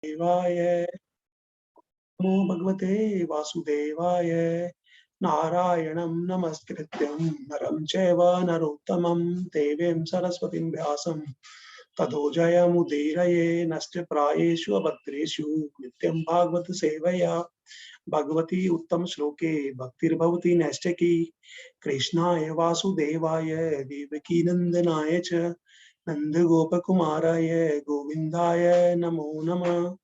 Devaya Namo Bhagavate Vasudevaya Narayanam Namaskrityam Naram Chaiva Narottamam Devim Saraswatim Vyasam Tado Jayamudiraye Nastya Prayeshu Abhadreshu Nityam Bhagavata Sevaya Bhagavati Uttam Shloke Bhaktir Bhavati Nastaki Krishnaya Vasudevaya Devaki Nandanaya Cha Nanda Gopakumaraya Govindaya Namo Namah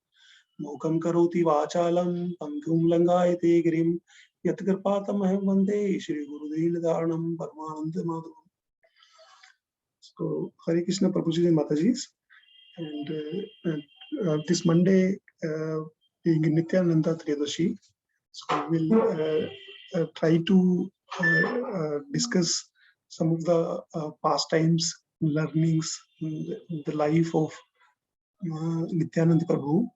Mukam Karoti Vachalam Pangum Langayate Girim Yatkirpatamaham Vande Shri Gurudil Dharanam Paramananda Madhavam. So Hare Krishna Prabhuji and Matajis, and this Monday being Nityananda Triyodashi, so we'll try to discuss some of the pastimes, learnings, the life of Nityananda Prabhu,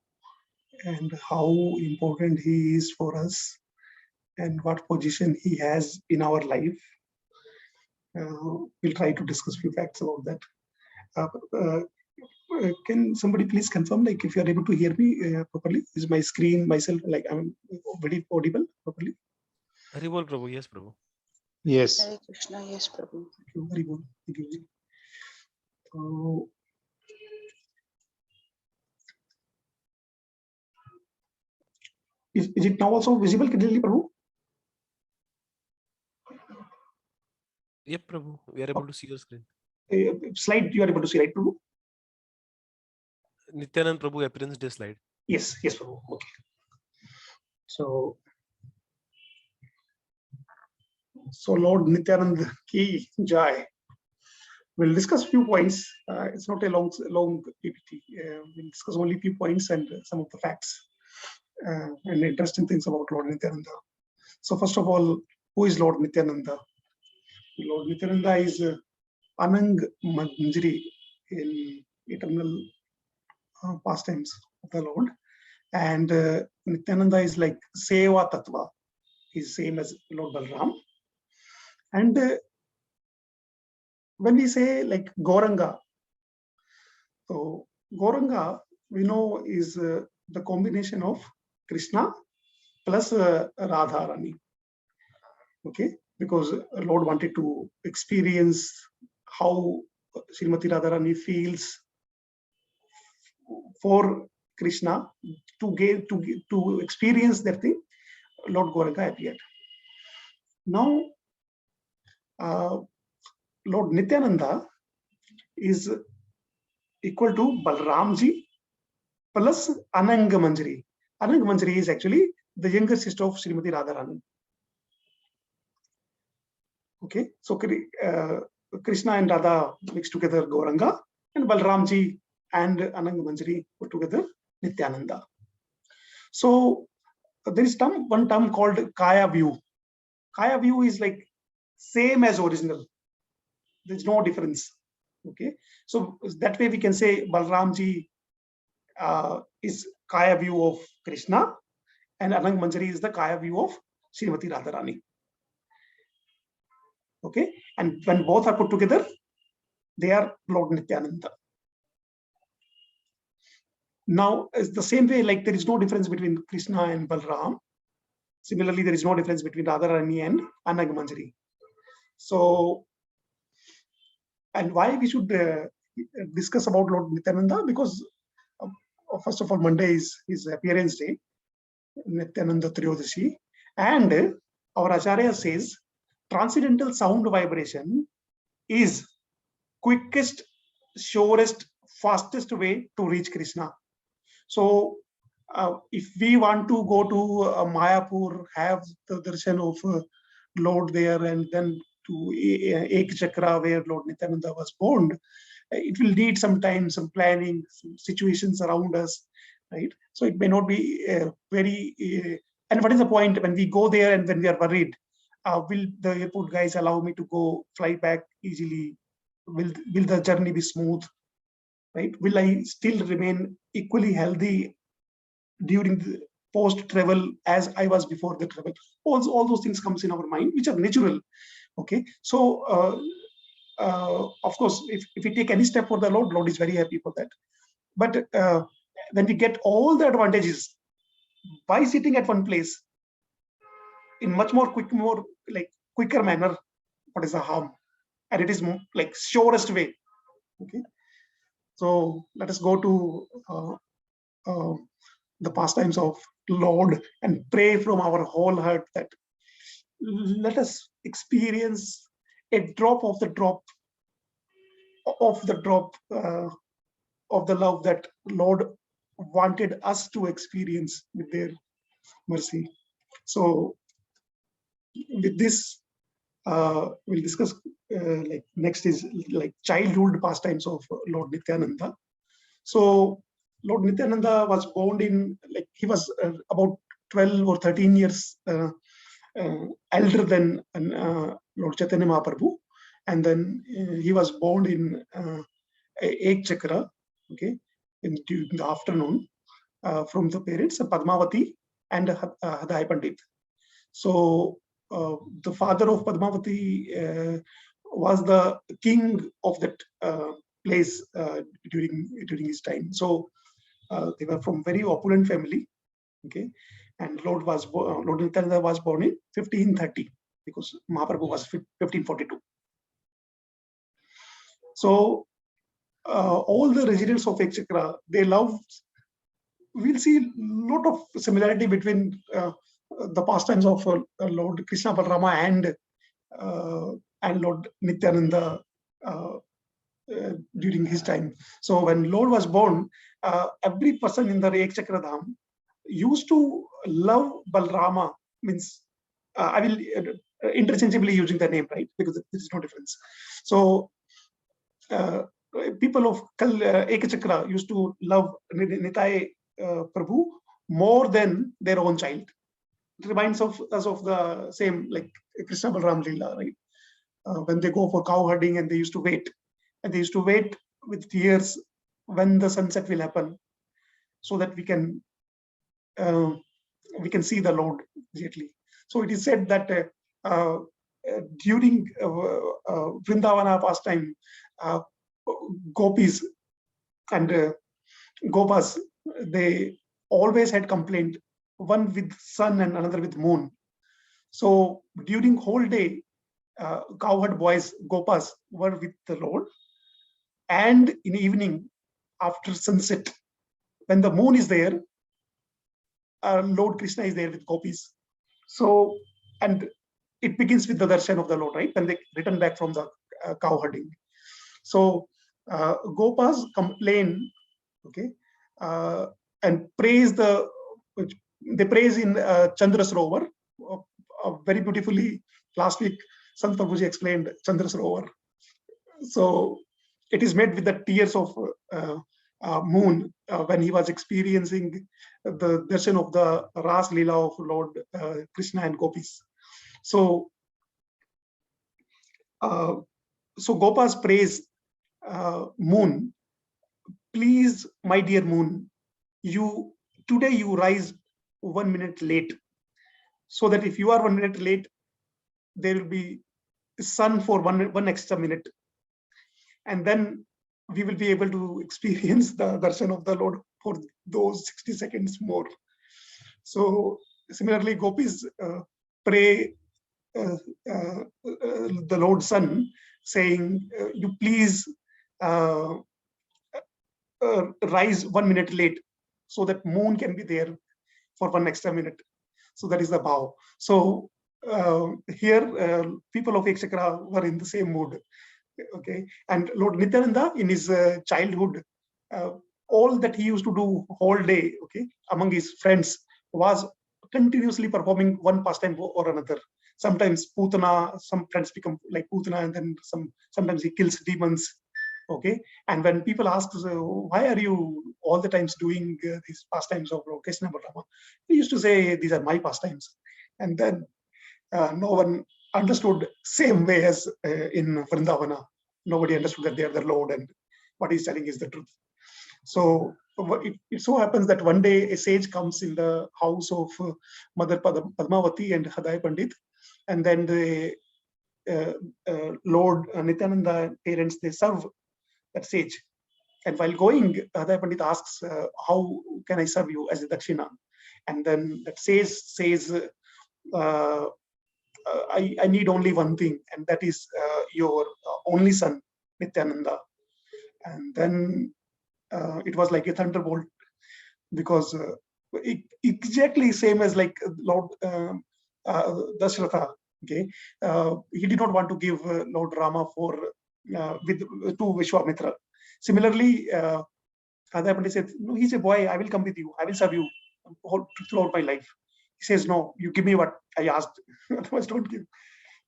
and how important he is for us, and what position he has in our life. We'll try to discuss few facts about that. Can somebody please confirm, like, if you are able to hear me properly? Is my screen, myself, like, I'm very audible properly? Haribol Prabhu, yes Prabhu. Yes. Hare Krishna, yes Prabhu. Thank you, Haribol. Thank you. So, is it now also visible clearly, Prabhu? Yep, Prabhu. We are able to see your screen. Slide you are able to see, right, Prabhu? Nityanand Prabhu appearance day slide. Yes, yes, Prabhu. Okay. So Lord Nityananda ki jai. We'll discuss few points. It's not a long PPT. We'll discuss only few points and some of the facts and interesting things about Lord Nityananda. So first of all, who is Lord Nityananda? Lord Nityananda is Anang Manjari in eternal pastimes of the Lord, and Nityananda is like Seva Tattva. He's same as Lord Balram. And when we say like Gauranga, so Gauranga we know is the combination of Krishna plus Radharani. Okay, because Lord wanted to experience how Srimati Radharani feels for Krishna, to experience that thing. Lord Gauranga appeared. Now, Lord Nityananda is equal to Balramji plus Anang Manjari. Anang Manjari is actually the younger sister of Srimati Radharani. Okay, so Krishna and Radha mixed together Gauranga, and Balramji and Anang Manjari put together Nityananda. So there is one term called Kaya view. Kaya view is like same as original. There's no difference. Okay, so that way we can say Balramji is Kaya view of Krishna, and Anang Manjari is the Kaya view of Srimati Radharani. Okay, and when both are put together, they are Lord Nityananda. Now, it's the same way, like there is no difference between Krishna and Balram. Similarly, there is no difference between Radharani and Anang Manjari. So, and why we should discuss about Lord Nityananda? Because first of all, Monday is his appearance day, Nityananda Triyodashi, and our Acharya says transcendental sound vibration is quickest, surest, fastest way to reach Krishna. So if we want to go to Mayapur, have the darshan of Lord there, and then to Ek Chakra where Lord Nityananda was born, it will need some time, some planning, some situations around us, right? So it may not be very, and what is the point when we go there and when we are worried? Will the airport guys allow me to go fly back easily? Will the journey be smooth? Right? Will I still remain equally healthy during the post-travel as I was before the travel? All those things comes in our mind, which are natural. Okay, so of course, if we take any step for the Lord is very happy for that. But when we get all the advantages by sitting at one place in much more quicker manner, what is the harm? And it is like surest way. Okay, so let us go to the pastimes of Lord and pray from our whole heart that let us experience a drop of the drop of the drop of the love that Lord wanted us to experience with their mercy. So with this, we'll discuss like next is like childhood pastimes of Lord Nityananda. So Lord Nityananda was born in, like, he was about 12 or 13 years elder than Lord Chaitanya Mahaprabhu, and then he was born in Ek Chakra, okay, during the afternoon from the parents Padmavati and Hadai Pandit. So the father of Padmavati was the king of that place during his time. So they were from very opulent family, okay. And Lord Nityananda was born in 1530 because Mahaprabhu was 1542. So all the residents of Ekchakra, they love. We'll see a lot of similarity between the pastimes of Lord Krishna Balarama and Lord Nityananda during his time. So when Lord was born, every person in the Ekchakra Dham used to love Balarama, means I will interchangeably using the name, right? Because there is no difference. So people of Ekachakra used to love Nitai Prabhu more than their own child. It reminds us of the same, like Krishna Balaram Leela, right? When they go for cow herding and they used to wait. And they used to wait with tears when the sunset will happen, so that we can see the Lord immediately. So it is said that during Vrindavana pastime, gopis and gopas, they always had complaint, one with sun and another with moon. So during whole day, cowherd boys, gopas, were with the Lord, and in evening after sunset, when the moon is there, Lord Krishna is there with gopis. So, and it begins with the darshan of the Lord, right? When they return back from the cow herding. So gopas complain, okay, and praise they praise in Chandra Sarovar very beautifully. Last week, Sant Prabhuji explained Chandra Sarovar. So it is made with the tears of moon when he was experiencing the darshan of the Ras Leela of Lord Krishna and gopis. So gopas praise moon. Please, my dear moon, today you rise 1 minute late, so that if you are 1 minute late, there will be sun for one extra minute, and then we will be able to experience the darshan of the Lord for those 60 seconds more. So similarly, gopis pray the Lord's Son, saying, you please rise 1 minute late, so that moon can be there for one extra minute. So that is the vow. So here, people of Ekchakra were in the same mood. Okay, and Lord Nityananda, in his childhood, all that he used to do whole day, okay, among his friends, was continuously performing one pastime or another. Sometimes Putana, some friends become like Putana, and then sometimes he kills demons. Okay, and when people ask, why are you all the times doing these pastimes of Krishna Balarama, he used to say, these are my pastimes. And then no one understood same way as in Vrindavana. Nobody understood that they are the Lord, and what he's telling is the truth. So it so happens that one day a sage comes in the house of Mother Padmavati and Hadai Pandit, and then the Lord Nityananda parents, they serve that sage And while going, Adhay Pandit asks, how can I serve you as a dakshina? And then that says I need only one thing, and that is your only son, Nityananda. And then it was like a thunderbolt, because exactly same as like Lord Dashratha. Okay, he did not want to give Lord Rama to Vishwamitra. Similarly, Adhay Pandit said, "No, he's a boy. I will come with you. I will serve you throughout my life." He says, "No, you give me what I asked. Otherwise, don't give."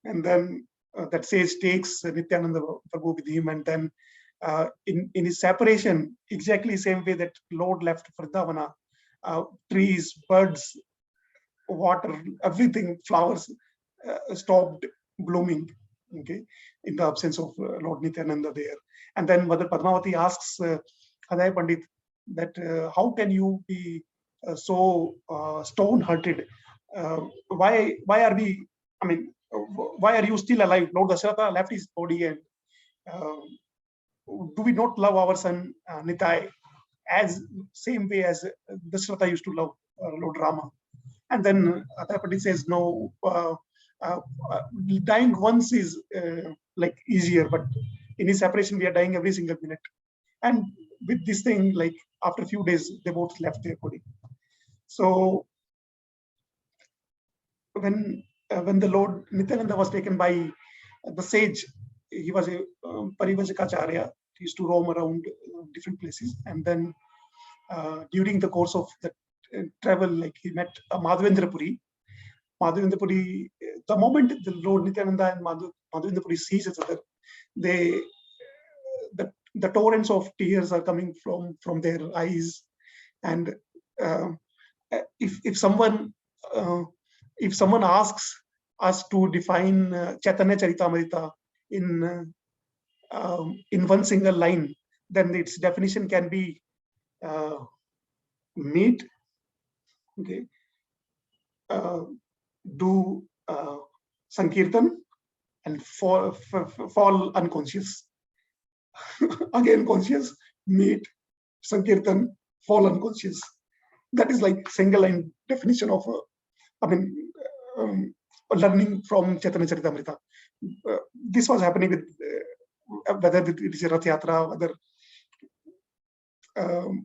And then that sage takes Nityananda Prabhu with him, and then in his separation, exactly same way that Lord left Vrindavana, trees, birds, water, everything, flowers stopped blooming. Okay, in the absence of Lord Nityananda there. And then Mother Padmavati asks Adhay Pandit that how can you be so stone-hearted? Why are we? I mean, why are you still alive? Lord Dasharatha left his body, and do we not love our son Nitai as same way as Dasharatha used to love Lord Rama? And then Adhay Pandit says, no, dying once is like easier, but in his separation, we are dying every single minute. And with this thing, like after a few days, they both left their body. So when the Lord Nityananda was taken by the sage, he was a Parivajikacharya. He used to roam around different places. And then during the course of the travel, like he met Madhavendra Puri. Madhavendra Puri, the moment the Lord Nityananda and Madhavendra Puri sees each other, the torrents of tears are coming from their eyes. And if someone asks us to define Chaitanya Charitamrita in one single line, then its definition can be meet, okay, do Sankirtan, and fall unconscious. Again conscious, meet, Sankirtan, fall unconscious. That is like single line definition of learning from Chaitanya Charitamrita. This was happening with whether it is a Rath Yatra, whether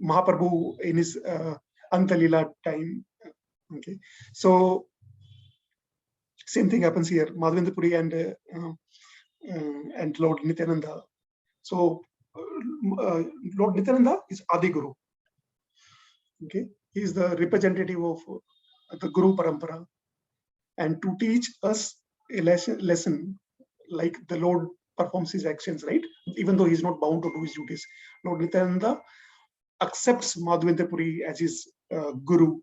Mahaprabhu in his Antalila time. Okay, so same thing happens here. Madhavendra Puri and Lord Nityananda. So Lord Nityananda is Adi Guru. Okay, he is the representative of the Guru Parampara, and to teach us a lesson like the Lord performs his actions, right? Even though he is not bound to do his duties, Lord Nityananda accepts Madhavendra Puri as his Guru,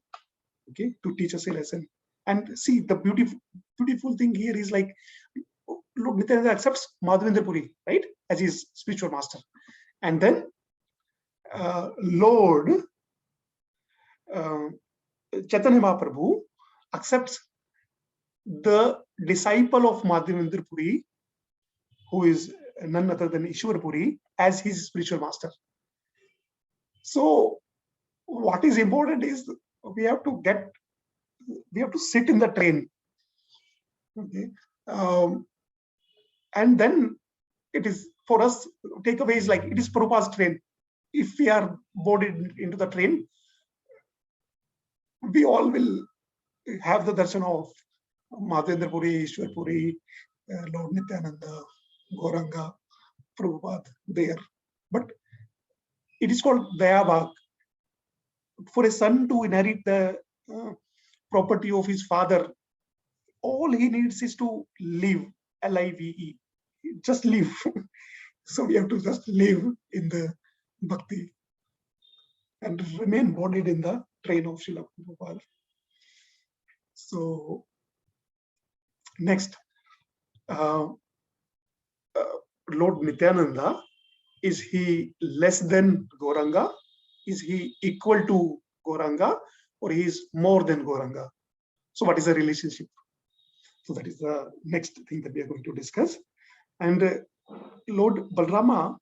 okay, to teach us a lesson. And see, the beautiful thing here is like Lord Nityananda accepts Madhavendra Puri, right, as his spiritual master, and then Lord Chaitanya Mahaprabhu accepts the disciple of Madhavendra Puri, who is none other than Ishwar Puri, as his spiritual master. So what is important is we have to sit in the train, okay, and then it is for us takeaways like it is Prabhupada's train. If we are boarded into the train, we all will have the darshan of Madhavendra Puri, Ishwar Puri, Lord Nityananda, Gauranga, Prabhupada there. But it is called Dayabhag. For a son to inherit the property of his father, all he needs is to live, Live, just live. So we have to just live in the bhakti and remain bonded in the train of Srila Prabhupada. So next, Lord Nityananda, is he less than Gauranga? Is he equal to Gauranga, or he is more than Gauranga? So what is the relationship? So that is the next thing that we are going to discuss. And Lord Balrama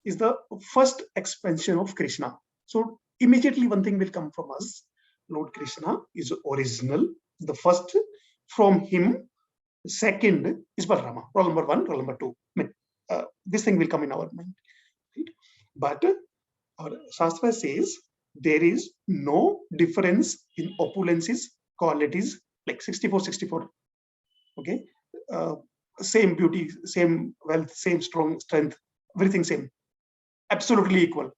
is the first expansion of Krishna. So immediately one thing will come from us. Lord Krishna is original, the first. From him, second is Balarama. Role number 1, role number 2. This thing will come in our mind. Right? But our Shastra says there is no difference in opulences, qualities, like 64, 64. Okay, same beauty, same wealth, same strong strength, everything same, absolutely equal.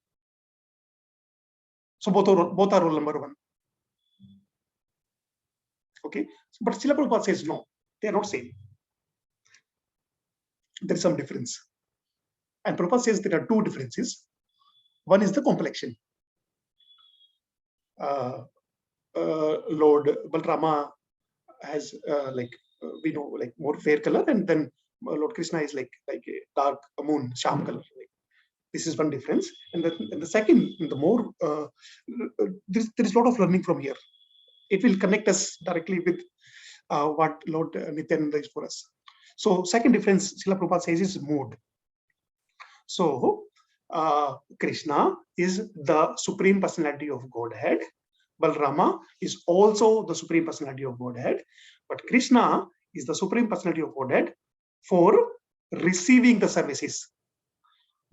So both are role number 1. Okay, but Srila Prabhupada says no, they are not same. There is some difference. And Prabhupada says there are 2 differences. One is the complexion. Lord Balrama has we know, like more fair color, and then Lord Krishna is like a dark moon, sham color. This is one difference. And the second, the more there is a lot of learning from here. It will connect us directly with what Lord Nityananda is for us. So second difference, Srila Prabhupada says, is mood. So Krishna is the Supreme Personality of Godhead. Balrama is also the Supreme Personality of Godhead. But Krishna is the Supreme Personality of Godhead for receiving the services.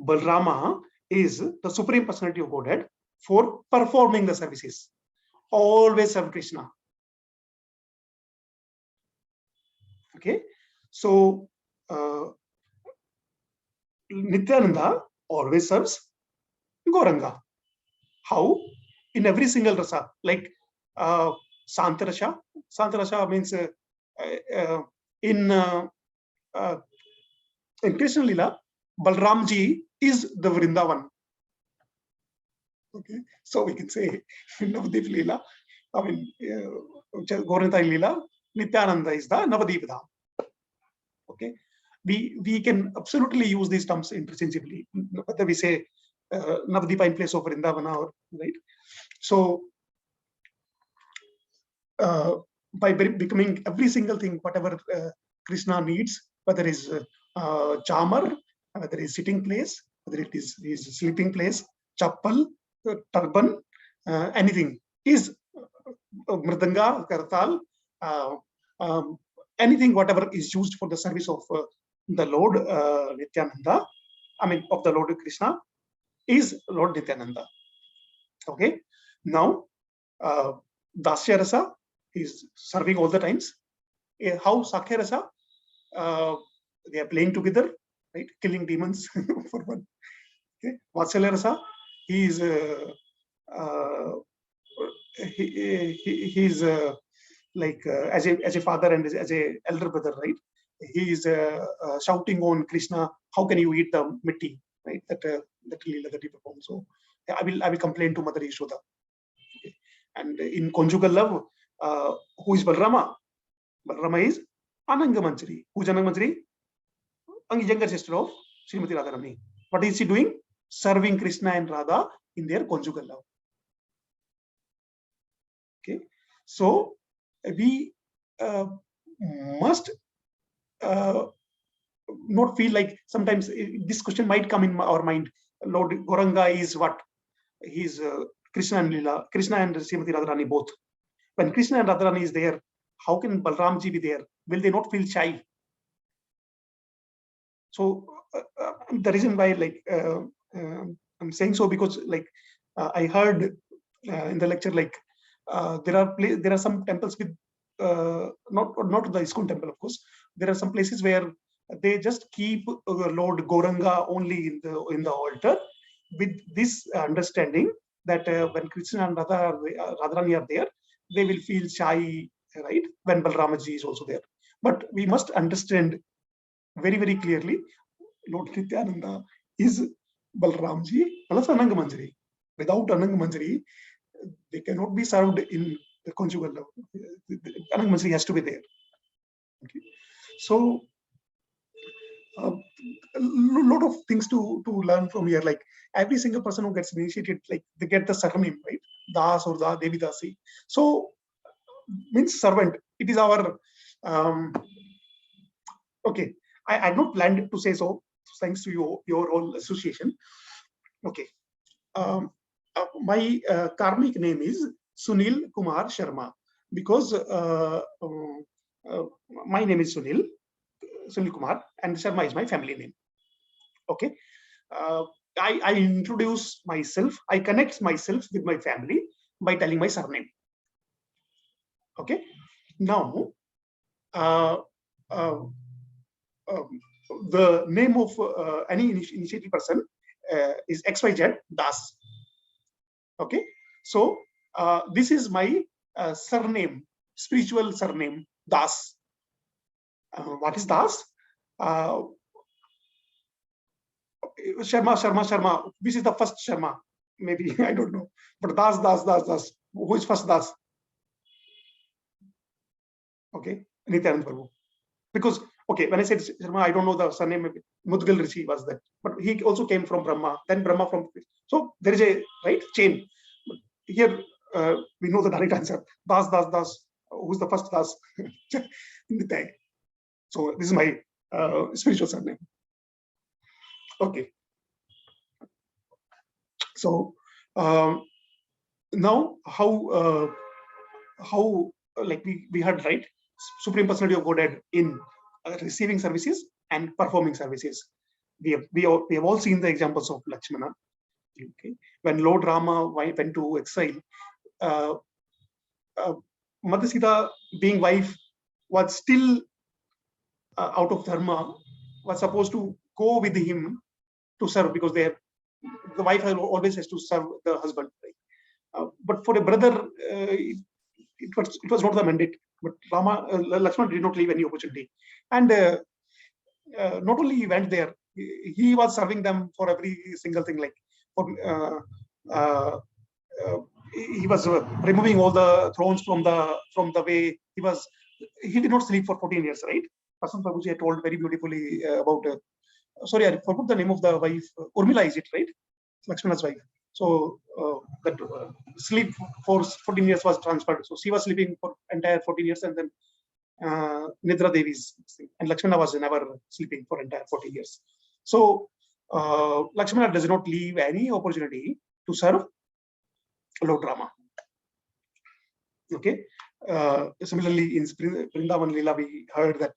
Balrama is the Supreme Personality of Godhead for performing the services. Always serve Krishna. Okay, so Nityananda always serves Gauranga. How? In every single rasa, like Santarasha. Santarasha means in Krishna Lila, Balramji is the Vrindavan. Okay, so we can say in Navadip Lila, I mean Gauranta Lila, Nityananda is the Navadip Dham. Okay, we can absolutely use these terms interchangeably. Whether we say Navadipa in place of Vrindavana, or right. So by becoming every single thing, whatever Krishna needs, whether it is chamar, whether it is sitting place, whether it is his sleeping place, chappal, turban, anything, is mridanga, kartal, anything, whatever is used for the service of the Lord Nityananda, I mean of the Lord Krishna, is Lord Nityananda. Okay, now Dasya Rasa is serving all the times. How Sakhya Rasa, they are playing together, right? Killing demons for one. Okay, Vatsalya Rasa, he is he's like as a father and as a elder brother, right? He is shouting on Krishna, how can you eat the mitti, right? That Leela that he performed. So I will complain to Mother Yashoda. Okay. And in conjugal love, who is Balrama? Balrama is Ananga Manjari. Who is Ananga Manjari? Younger sister of Srimati Radharani. What is she doing? Serving Krishna and Radha in their conjugal love. Okay, so we must not feel like sometimes this question might come in our mind. Lord Gauranga is what? He is Krishna and Leela, Krishna and Srimati Radharani both. When Krishna and Radharani is there, how can Balramji be there? Will they not feel shy? So the reason why, like I'm saying so, because like I heard in the lecture, like there are some temples with not the ISKCON temple, of course. There are some places where they just keep Lord Gauranga only in the altar, with this understanding that when Krishna and Radharani are there, they will feel shy, right? When Balramaji is also there. But we must understand very, very clearly, Lord Nityananda is Balramji plus Ananga Manjari. Without Ananga Manjari, they cannot be served in the conjugal love. Ananga Manjari has to be there. Okay. So a lot of things to learn from here. Like every single person who gets initiated, like they get the surname, right? Das or Da, Devi Dasi. So means servant. It is our okay. I had not planned to say so. thanks to your whole association. Okay. My karmic name is Sunil Kumar Sharma, because my name is Sunil Kumar, and Sharma is my family name. Okay. I introduce myself, I connect myself with my family by telling my surname. Okay. Now, the name of any initiative person is XYZ Das. Okay. So this is my surname, spiritual surname, Das. What is Das? Sharma. This is the first Sharma. Maybe, I don't know. But Das. Who is first Das? Okay. Nityananda Prabhu. Because, okay, when I said Sharma, I don't know the surname. Mudgal Rishi was that. But he also came from Brahma, then Brahma from... So there is a right chain. But here we know the direct answer. Das. Who's the first Das? In the tag. So this is my spiritual surname. Okay. So now how like we had, right, Supreme Personality of Godhead in receiving services and performing services. We have all seen the examples of Lakshmana. Okay, when Lord Rama went to exile, Mother Sita, being wife, was still out of dharma, was supposed to go with him to serve, because the wife always has to serve the husband. Right? But for a brother, it was not the mandate. But Lakshmana did not leave any opportunity, and not only he went there, he was serving them for every single thing. Like he was removing all the thrones from the way. He did not sleep for 14 years, right? Prasanna Prabhuji had told very beautifully about. Sorry, I forgot the name of the wife. Urmila, is it right? Lakshmana's wife. So that sleep for 14 years was transferred. So she was sleeping for entire 14 years, and then Nidra Devi's, and Lakshmana was never sleeping for entire 14 years. So Lakshmana does not leave any opportunity to serve Lord Rama. Okay. Similarly, in Vrindavan Leela, we heard that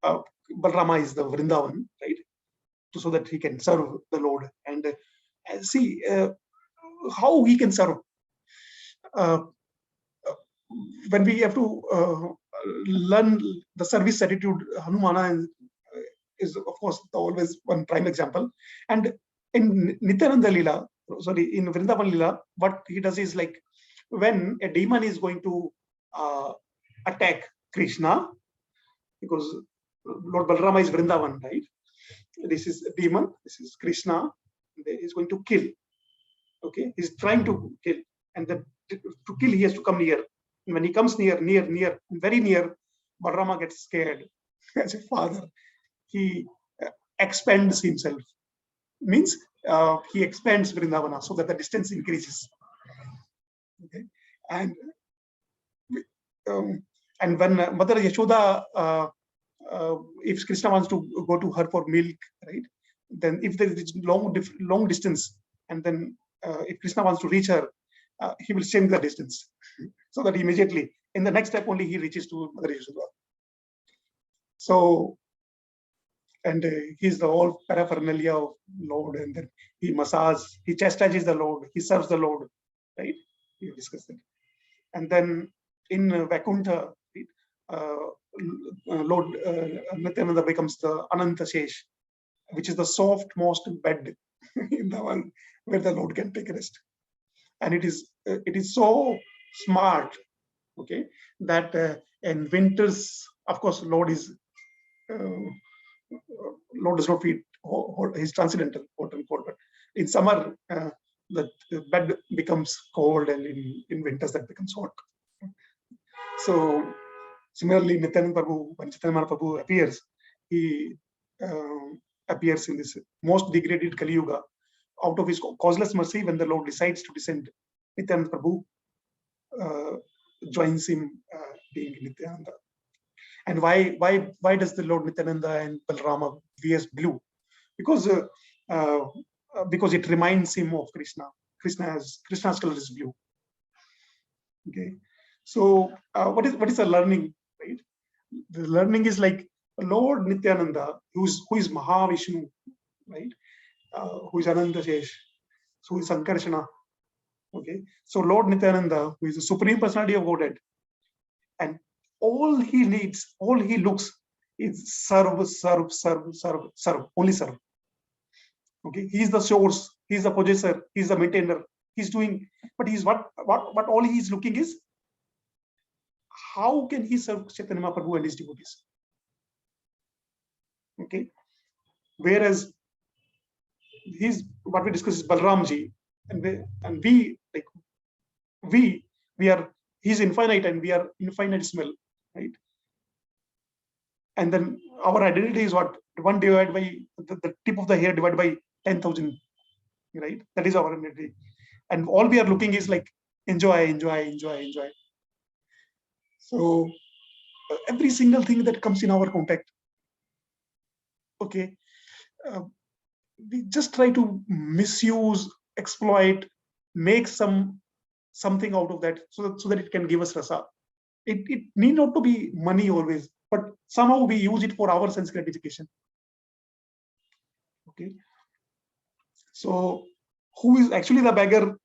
Balrama is the Vrindavan, right? So that he can serve the Lord, and see how he can serve. When we have to learn the service attitude, Hanumana is of course always one prime example. And in Nityananda Leela, in Vrindavan Leela, what he does is, like, when a demon is going to attack Krishna, because Lord Balrama is Vrindavan, right? This is a demon, this is Krishna, he's going to kill. Okay, he's trying to kill, and then to kill he has to come near. And when he comes near, very near, Balrama gets scared. As a father, he expands himself. Means he expands Vrindavana so that the distance increases. Okay, and when Mother Yashoda, if Krishna wants to go to her for milk, right? Then if there is long distance, and then if Krishna wants to reach her, he will change the distance, so that immediately in the next step only he reaches to Mother Yashoda. So, and he's the whole paraphernalia of Lord, and then he chastises the Lord, he serves the Lord, right? We discussed it. And then in Vaikuntha, Lord Nityananda becomes the Ananta Shesh, which is the softmost bed in the world where the Lord can take rest. And it is so smart, okay, that in winters, of course, Lord does not feel, he's transcendental, quote unquote. But in summer, the bed becomes cold, and in winters that becomes hot. So similarly, Nityananda Prabhu, when Chaitanya Prabhu appears, he appears in this most degraded Kali Yuga. Out of his causeless mercy, when the Lord decides to descend, Nityananda Prabhu joins him being Nityananda. And why does the Lord Nityananda and Balrama wears blue? Because it reminds him of Krishna. Krishna's color is blue. Okay, so what is the learning, right? The learning is like Lord Nityananda, who is Mahavishnu, right? Who is Ananda Shesh, who is Sankarshana. Okay, so Lord Nityananda, who is the Supreme Personality of Godhead, and all he needs, all he looks is serve, only serve. Okay, he is the source, he is the possessor, he is the maintainer, he's doing, but he's what all he is looking is how can he serve Chaitanya Mahaprabhu and his devotees. Okay, whereas he's what we discuss is Balramji, and we are, he's infinite and we are infinitesimal, right? And then our identity is what? 1 divided by the tip of the hair divided by 10,000, right? That is our identity. And all we are looking is like enjoy. So every single thing that comes in our contact, okay, we just try to misuse, exploit, make something out of that, so that it can give us rasa. It need not to be money always, but somehow we use it for our sense gratification. Okay, so who is actually the beggar?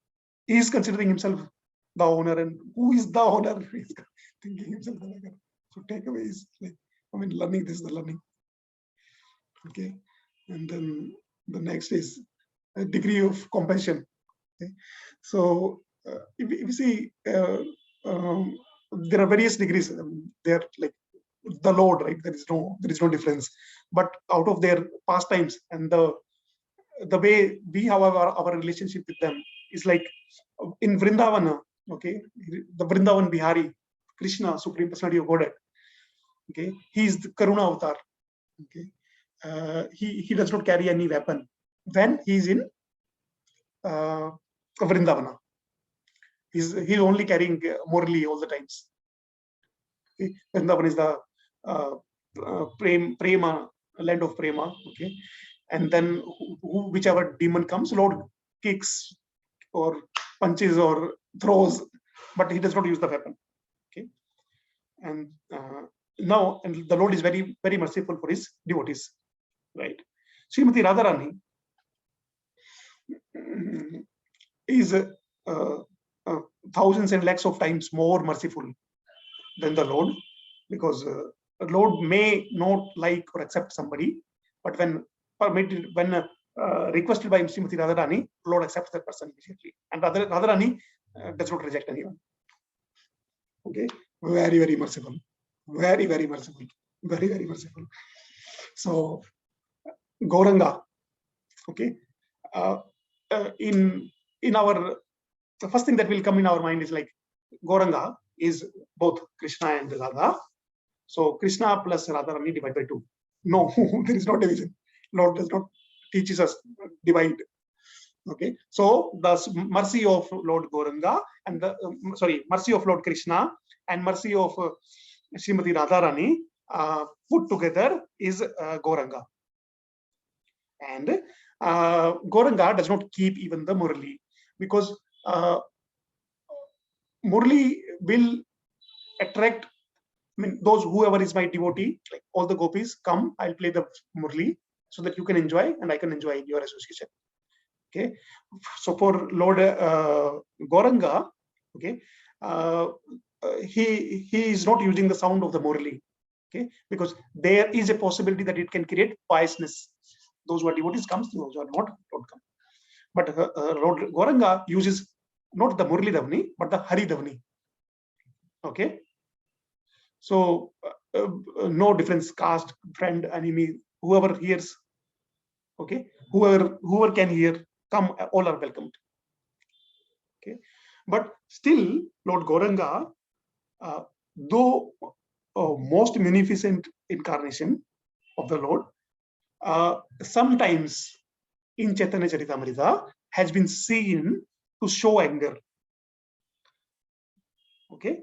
He is considering himself the owner, and who is the owner? He is thinking himself the beggar. So takeaway is like, learning, this is the learning. Okay, and then the next is a degree of compassion. Okay, so if you see, there are various degrees. They are like the Lord, right? There is no difference. But out of their pastimes and the way we have our relationship with them is like in Vrindavana. Okay, the Vrindavan Bihari, Krishna, Supreme Personality of Godhead. Okay, he is the Karuna avatar. Okay, he does not carry any weapon when he is in Vrindavana. He's only carrying Murli all the times. Okay? Vrindavan is the prema, land of prema. Okay, and then whichever demon comes, Lord kicks or punches or throws, but he does not use the weapon. Okay, and now, and the Lord is very, very merciful for his devotees, right? Srimati Radharani is thousands and lakhs of times more merciful than the Lord, because the Lord may not like or accept somebody, but when requested by Srimati Radharani, Lord accepts that person immediately, and Radharani does not reject anyone. Okay, very, very merciful, very, very merciful, very, very merciful. So Gauranga, okay, in our, the first thing that will come in our mind is like Gauranga is both Krishna and Radha. So Krishna plus Radharani divided by 2. No, there is no division. Lord does not teaches us divide. Okay, so the mercy of Lord Gauranga and the mercy of Lord Krishna and mercy of Srimati Radharani put together is Gauranga. And Gauranga does not keep even the Murli, because Murli will attract, those whoever is my devotee, like all the gopis come, I'll play the Murli so that you can enjoy and I can enjoy your association. Okay, so for Lord Gauranga, okay, he is not using the sound of the Murli, okay, because there is a possibility that it can create piousness. Those who are devotees comes, those who are not, don't come. But Lord Gauranga uses not the Murli Davni, but the Hari Davni. Okay, so no difference, caste, friend, enemy, whoever hears, okay, whoever can hear, come, all are welcomed. Okay, but still Lord Gauranga, though most munificent incarnation of the Lord, sometimes in Chaitanya Charitamrita has been seen to show anger. Okay,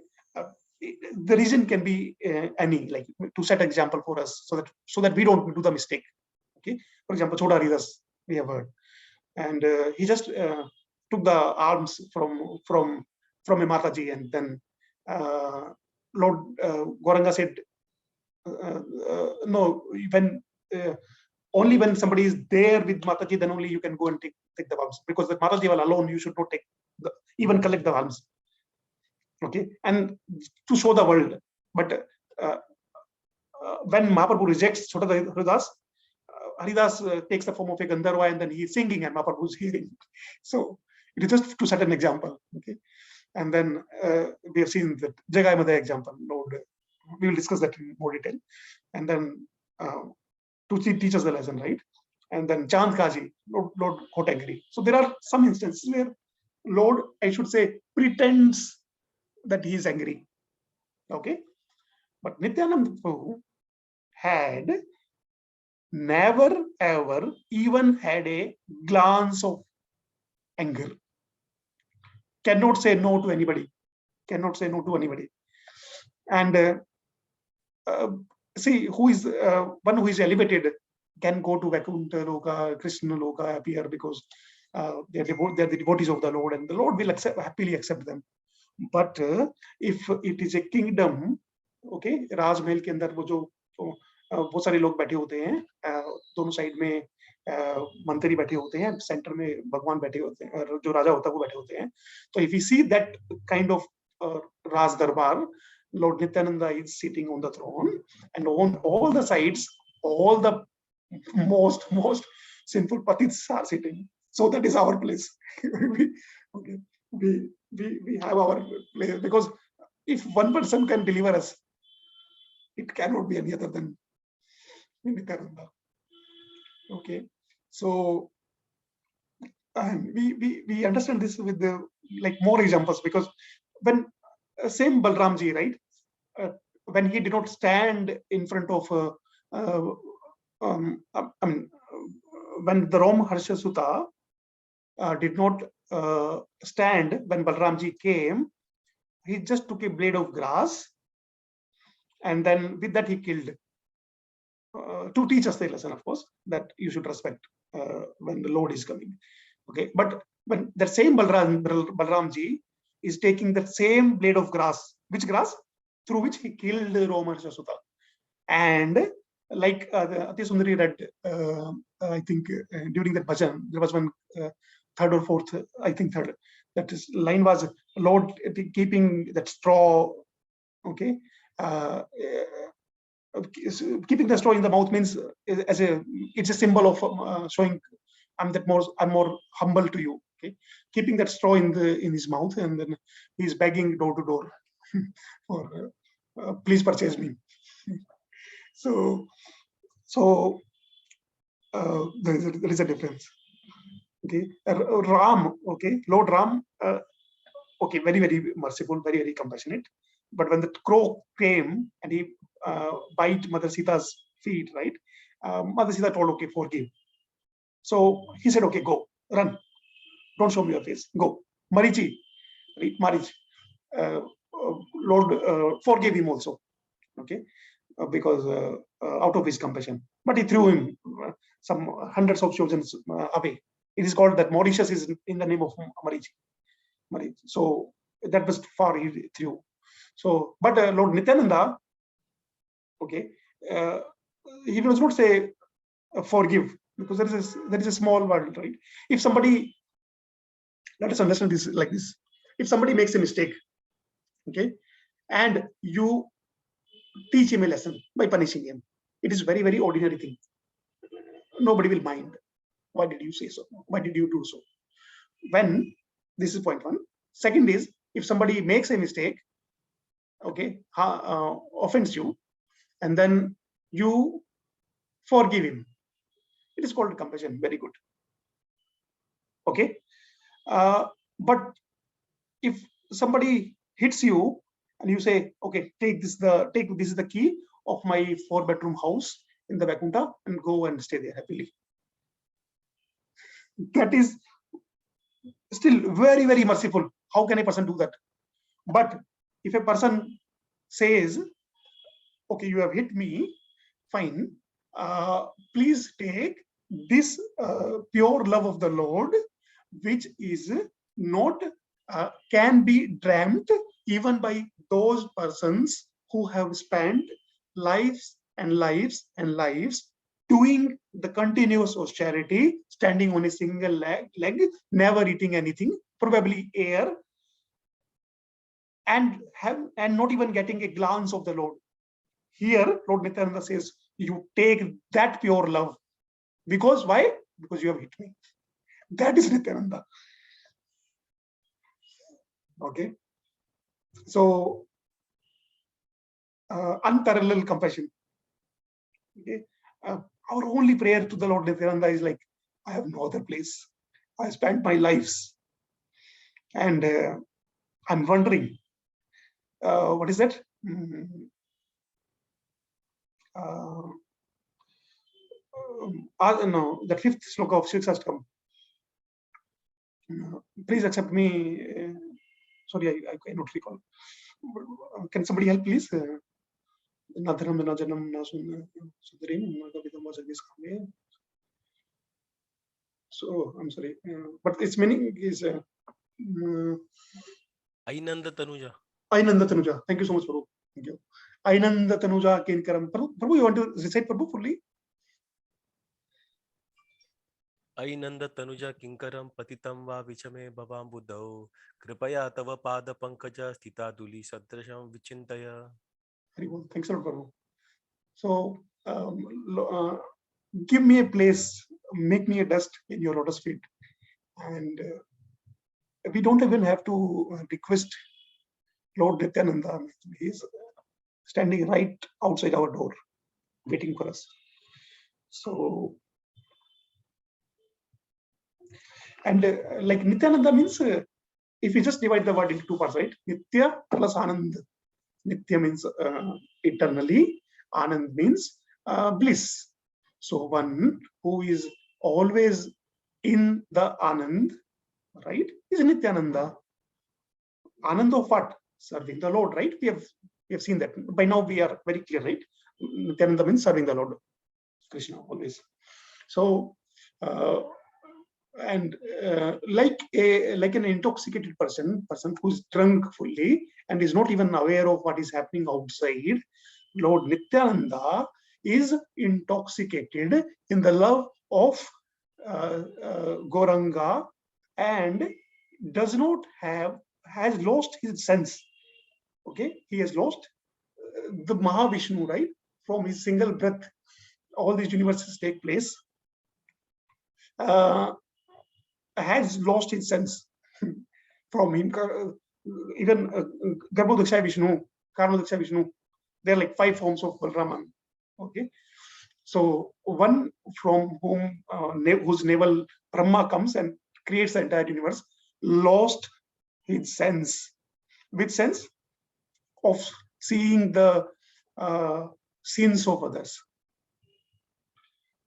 the reason can be any, like to set example for us, so that we don't do the mistake. Okay, for example, Choda Haridas we have heard, and he just took the alms from a Mataji, and then Lord Gauranga said, no, when only when somebody is there with Mataji, then only you can go and take the alms, because the Mataji alone you should not take even collect the alms. Okay, and to show the world. But when Mahaprabhu rejects Chota Haridas, Haridas takes the form of a Gandharva, and then he is singing and Mahaprabhu is hearing. So it is just to set an example. Okay, and then we have seen that Jagai Madhya example. Lord, we will discuss that in more detail. And then to teach us the lesson, right? And then Chand Kaji, Lord got angry. So there are some instances where Lord, I should say, pretends that he is angry. Okay, but Nityananda Prabhu had never ever even had a glance of anger. Cannot say no to anybody. Cannot say no to anybody. And see, who is one who is elevated can go to Vaikuntha Loka, Krishna Loka, appear, because they are the devotees of the Lord, and the Lord will happily accept them. But if it is a kingdom, okay, राजमहल के अंदर वो सारे लोग बैठे होते हैं, दोनों side में मंत्री बैठे होते हैं, सेंटर में भगवान बैठे होते हैं, और जो राजा होता है वो बैठे होते हैं. So if you see that kind of Raj Darbar, Lord Nityananda is sitting on the throne, and on all the sides, all the most sinful patits are sitting. So that is our place. Okay. We have our place, because if one person can deliver us, it cannot be any other than Nityananda. Okay, so and we understand this with the more examples, because when same Balramji, right, when he did not stand in front of when the Ram Harsha Sutta did not stand when Balramji came, he just took a blade of grass, and then with that he killed, to teach us the lesson, of course, that you should respect when the Lord is coming. Okay, but when that same Balramji is taking the same blade of grass, which grass? Through which he killed Ram Harsha Sutta. And like Ati Sundari read, I think during that bhajan, there was one third or fourth, I think third, that is line was, Lord keeping that straw, okay, keeping the straw in the mouth means it's a symbol of showing I'm more humble to you. Okay, keeping that straw in his mouth, and then he's begging door to door for please purchase me. So there is a difference. Okay, Ram, okay, Lord Ram, okay, very, very merciful, very, very compassionate. But when the crow came and he bite Mother Sita's feet, right? Mother Sita told, okay, forgive. So he said, okay, go, run. Don't show me your face. Go. Marichi, right? Marich. Lord forgave him also. Okay, because out of his compassion. But he threw him some hundreds of yojans away. It is called that Mauritius is in the name of Marichi. So that was far he threw. So, but Lord Nityananda, okay, he does not say forgive, because there is a small world, right? If somebody, let us understand this like this: if somebody makes a mistake, okay, and you teach him a lesson by punishing him, it is very, very ordinary thing. Nobody will mind. Why did you say so? Why did you do so? When this is point one. Second is, if somebody makes a mistake, okay, offends you, and then you forgive him, it is called compassion. Very good. Okay, but if somebody hits you and you say, okay, this is the key of my 4-bedroom house in the Vaikuntha, and go and stay there happily. That is still very, very merciful. How can a person do that? But if a person says, okay, you have hit me, fine. Please take this pure love of the Lord, which is not can be dreamt even by those persons who have spent lives and lives and lives doing the continuous austerity, standing on a single leg, never eating anything, probably air, and not even getting a glance of the Lord. Here, Lord Nityananda says, you take that pure love. Because why? Because you have hit me. That is Nityananda. Okay. So, unparalleled compassion. Okay. Our only prayer to the Lord Nityananda is like, I have no other place. I spent my lives. And I'm wondering, what is that? No, the fifth sloka of Shiksastakam. Please accept me. Sorry, I cannot recall. Can somebody help, please? So I'm sorry, but its meaning is Ainanda Tanuja. Ainanda Tanuja. Thank you so much, Prabhu. Thank you. Ainanda Tanuja Kinkaram. Prabhu, you want to recite Prabhu fully? Ainanda Tanuja Kinkaram Patitam Va Vichame Bhavam Buddhau Kripaya Tava Pada Pankaja Stita Duli Sadrasham Vichintaya. Very well. Thanks a lot, Prabhu. So, give me a place, make me a dust in your lotus feet. And we don't even have to request Lord Nityananda. He's standing right outside our door, waiting for us. So, and like Nityananda means, if you just divide the word into two parts, right? Nitya plus Anand. Nitya means eternally. Anand means bliss. So one who is always in the Anand, right, is Nityananda. Anand of what? Serving the Lord, right? We have seen that. By now we are very clear, right? Nityananda means serving the Lord, Krishna always. So and like an intoxicated person who's drunk fully and is not even aware of what is happening outside, Lord Nityananda is intoxicated in the love of Gauranga and has lost his sense. Okay, he has lost the Mahavishnu, right? From his single breath, all these universes take place. Has lost his sense from him. Even Garbhodaksha Vishnu, Karmadaksha Vishnu, they're like 5 forms of Balraman. Okay, so one from whom whose navel Brahma comes and creates the entire universe, lost his sense. Which sense? Of seeing the sins of others.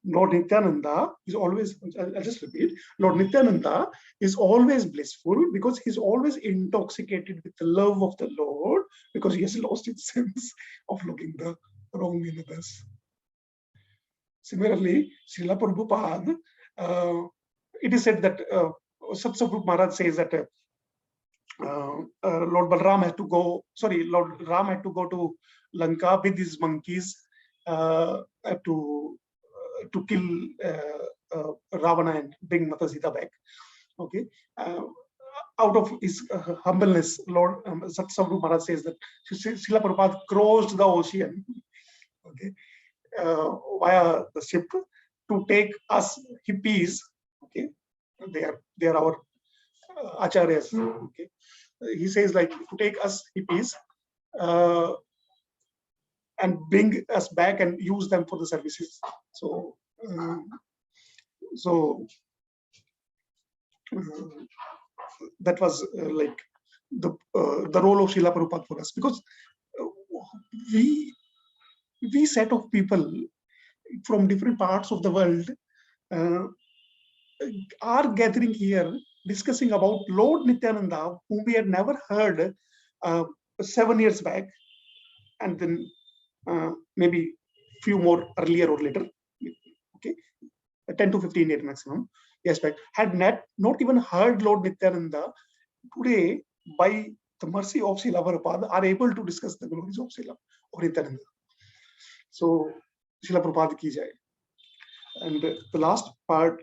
Lord Nityananda is always, I'll just repeat, Lord Nityananda is always blissful because he's always intoxicated with the love of the Lord because he has lost his sense of looking the wrong in others. Similarly, Srila Prabhupada, it is said that Satsavrup Maharaj says that Lord Balram had to go, Lord Ram had to go to Lanka with his monkeys to kill Ravana and bring Mata Sita back. Okay, out of his humbleness, Lord Satsavrup Maharaj says that Srila Prabhupada crossed the ocean, okay, via the ship to take us hippies. Okay, they are our acharyas. Okay, he says like to take us hippies and bring us back and use them for the services. So, that was like the role of Srila Prabhupada for us, because we set of people from different parts of the world are gathering here discussing about Lord Nityananda, whom we had never heard 7 years back. and then maybe few more earlier or later, okay, 10 to 15 years maximum, yes, but had not even heard Lord Nityananda, today, by the mercy of Srila Prabhupada, are able to discuss the glories of Srila or Nityananda. So, Srila Prabhupada ki jai. And the last part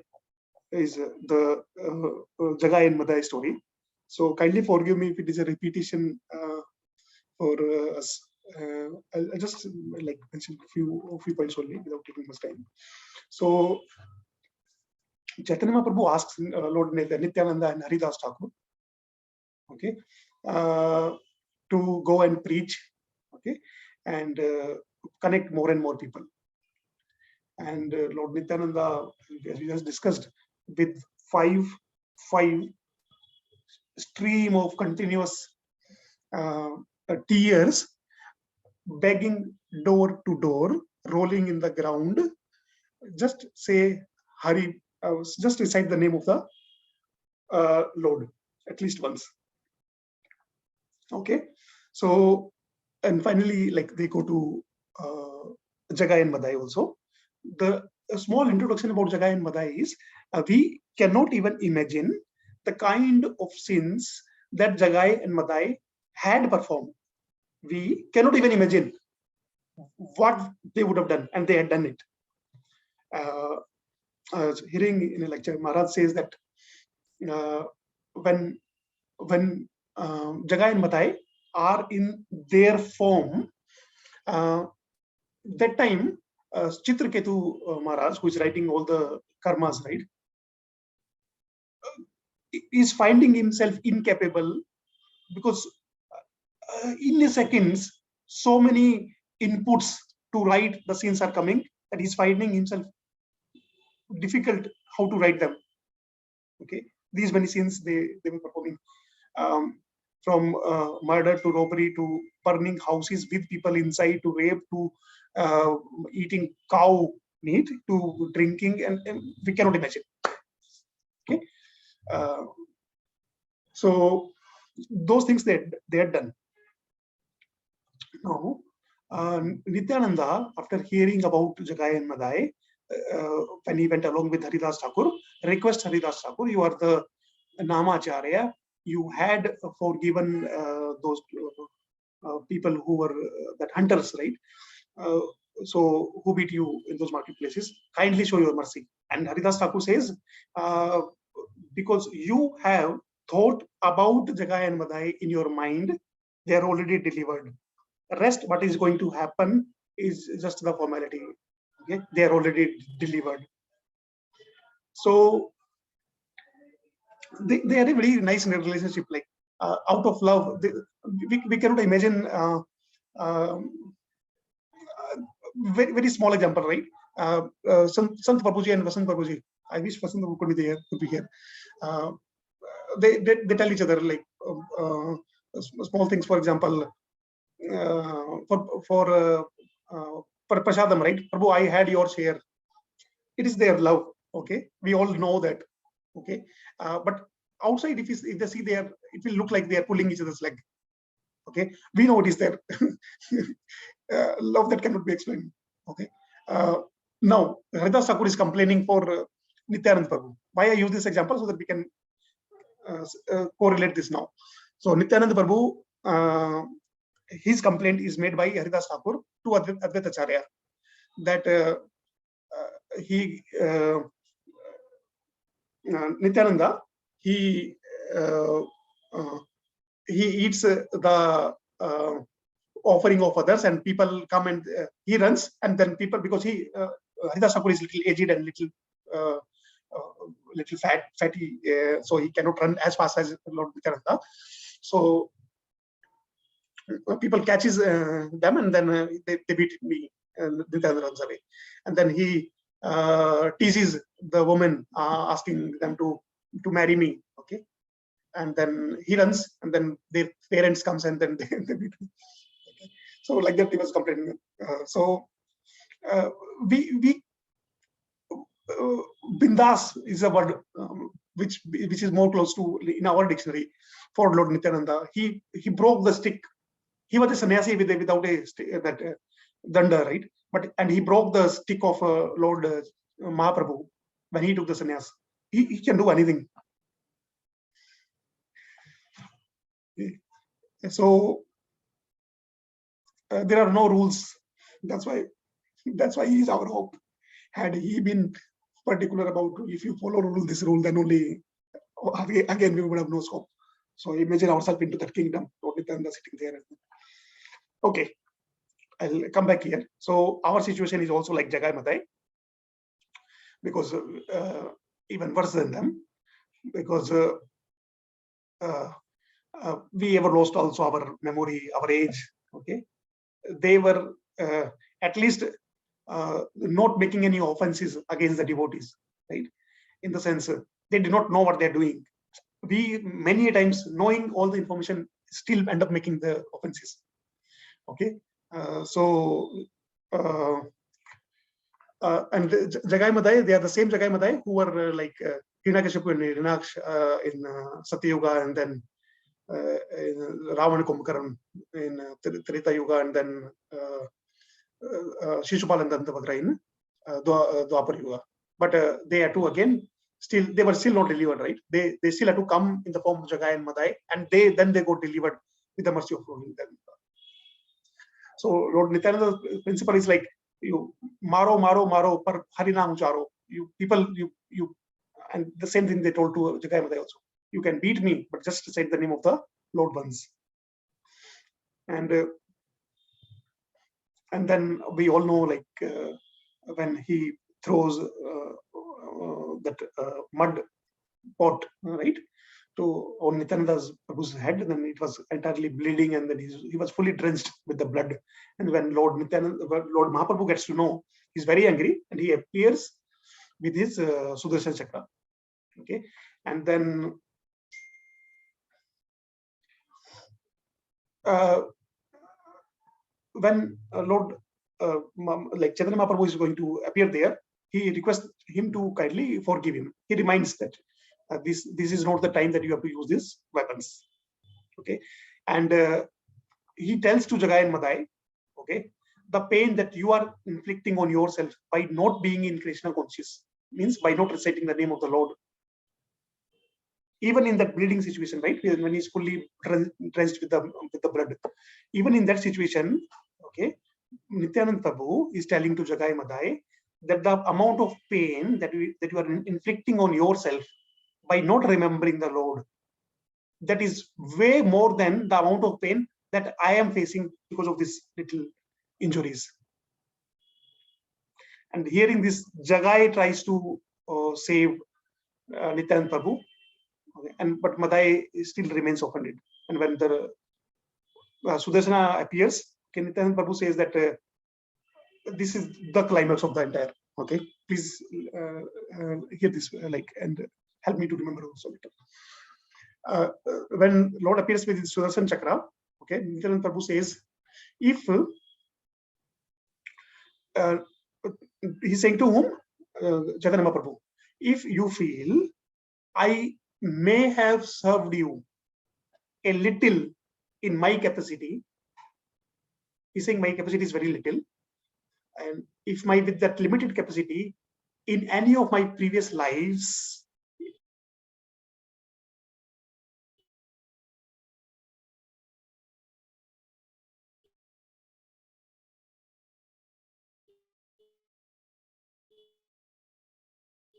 is the Jagai and Madai story. So, kindly forgive me if it is a repetition for us. I'll just like mention a few points only without taking much time. So, Chaitanya Mahaprabhu asks Lord Nityananda and Haridas Thakur, okay, to go and preach, okay, and connect more and more people. And Lord Nityananda, as we just discussed, with five stream of continuous tears, begging door to door, rolling in the ground, just say Hari, just recite the name of the Lord at least once. Okay, so, and finally, like they go to Jagai and Madai also. The small introduction about Jagai and Madai is we cannot even imagine the kind of sins that Jagai and Madai had performed. We cannot even imagine what they would have done, and they had done it. Hearing in a lecture, Maharaj says that when Jagai and Madai are in their form, that time Chitraketu Maharaj, who is writing all the karmas, right, is finding himself incapable, because in a seconds so many inputs to write the scenes are coming, that he's finding himself difficult how to write them. Okay, these many scenes they were performing, from murder to robbery to burning houses with people inside, to rape, to eating cow meat, to drinking, and we cannot imagine. Okay, so those things they had done. Now, Nityananda, after hearing about Jagai and Madai, when he went along with Haridas Thakur, request Haridas Thakur, you are the Namacharya, you had forgiven those people who were that hunters, right? So who beat you in those marketplaces? Kindly show your mercy. And Haridas Thakur says, because you have thought about Jagai and Madai in your mind, they are already delivered. The rest, what is going to happen is just the formality. Okay, they are already delivered. So they are a very nice relationship, like out of love. We cannot imagine very small example, right? Sant Prabhuji and Vasant Prabhuji. I wish Vasant could be here. They tell each other like small things. For example, for prasadam, right? Prabhu, I had your share. It is their love. Okay, we all know that. Okay, but outside, if they see there, it will look like they are pulling each other's leg. Okay, we know it is there. Love that cannot be explained. Okay, now Haridas Thakur is complaining for Nityananda Prabhu. Why I use this example? So that we can correlate this now. So Nityananda Prabhu, his complaint is made by Haridas Thakur to Advaita Acharya, that Nityananda, he eats the offering of others, and people come and he runs, and then people, because Haridas Thakur is little aged and little fatty, so he cannot run as fast as Lord Nityananda. So people catches them, and then they beat me, and Nityananda runs away, and then he teases the woman, asking them to marry me. Okay, and then he runs, and then their parents comes, and then they beat me. Okay. So like that he was complaining. So we bindas is a word which is more close to in our dictionary for Lord Nityananda. He broke the stick. he was a sannyasi without that danda, right? And he broke the stick of Lord Mahaprabhu when he took the sannyas. He can do anything. So there are no rules. That's why he is our hope. Had he been particular about if you follow this rule, then only again we would have no scope. So imagine ourselves into that kingdom, Lord Nityananda sitting there. Okay, I'll come back here. So our situation is also like Jagai Madai, because even worse than them, because we ever lost also our memory, our age. Okay, they were at least not making any offenses against the devotees, right? In the sense, they did not know what they're doing. We many times, knowing all the information, still end up making the offenses. Okay, and Jagai Madai, they are the same Jagai Madai who were like Hiranyakashipu and Hiranyaksha in Satyuga, and then Ravana Kumbhakaran in Treta Yuga, and then Shishupal and Dantavagra in Dwapar Yuga. But they had to again, they were still not delivered, right? They still had to come in the form of Jagai and Madai, and then they got delivered with the mercy of Lord Nityananda. So Lord Nityananda's principle is like, you maro par harinam charo. You people, you and the same thing they told to Jagai Madai also. You can beat me, but just say the name of the Lord once. And then we all know, like when he throws that mud pot, right, on Nityananda's Prabhu's head, and then it was entirely bleeding, and then he was fully drenched with the blood. And when Lord Mahaprabhu gets to know, he's very angry, and he appears with his Sudarshan Chakra. Okay, and then when Lord like Chaitanya Mahaprabhu is going to appear there, he requests him to kindly forgive him. He reminds that this is not the time that you have to use these weapons. Okay, and he tells to Jagai and Madai, okay, the pain that you are inflicting on yourself by not being in Krishna conscious, means by not reciting the name of the Lord, even in that bleeding situation, right, when he's fully drenched with the blood, even in that situation, okay, Nityananda Prabhu is telling to Jagai Madai that the amount of pain that you are inflicting on yourself by not remembering the Lord, that is way more than the amount of pain that I am facing because of these little injuries. And hearing this, Jagai tries to save Nityananda Prabhu, okay, but Madai still remains offended. And when the Sudarshana appears, okay, Nityananda Prabhu says that this is the climax of the entire. Okay, please hear this, and help me to remember also. When Lord appears with his Sudarshan Chakra, okay, Nityananda Prabhu says, if he's saying to whom? Chaitanya Mahaprabhu, if you feel I may have served you a little in my capacity, he's saying my capacity is very little, and if with that limited capacity in any of my previous lives,